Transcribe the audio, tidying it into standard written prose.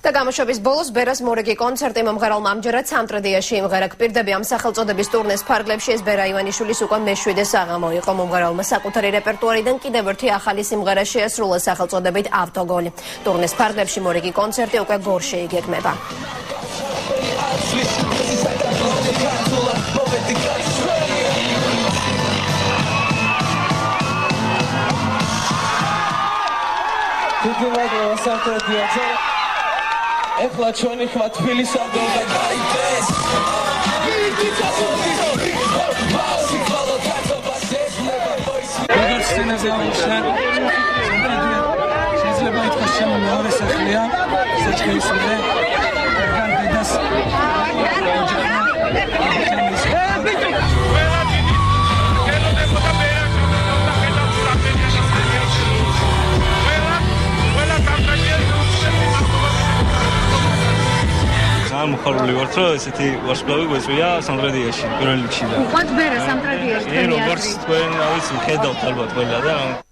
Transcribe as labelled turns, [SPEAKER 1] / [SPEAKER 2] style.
[SPEAKER 1] და გამოშვების ბოლოს ბერას მორიგი კონცერტი მომღერალმა ამჯერად სამტრედიაში იმღერა. გპირდები ამ სახელწოდების ტურნეს ფარგლებში ეს ბერა ივანიშვილის უკვე მე-7 საღამო იყო. მომღერალმა საკუთარი რეპერტუარიდან კიდევ ერთი ახალი სიმღერა შეასრულა სახელწოდებით ავტოგოლი. ტურნეს ფარგლებში მორიგი კონცერტი უკვე გორში იგეგმება.
[SPEAKER 2] ეხლა ჩვენი ხმა თბილისამდე უნდა გაიგდეს. როგორც სცენაზე აღნიშნა, შეიძლება ითქვას ჩემი მეორე სახლია, საჩხეისმრე, რადგან დედას
[SPEAKER 3] მოხარული ვართ, რომ ესეთი ვარსკვლავი გვეწვია სამტრედიაში, პირველ რიგში და.
[SPEAKER 1] უყვართ ბერა სამტრედიაში თქვენი აზრით?
[SPEAKER 3] როგორც თქვენ, ხედავთ ალბათ ყველა და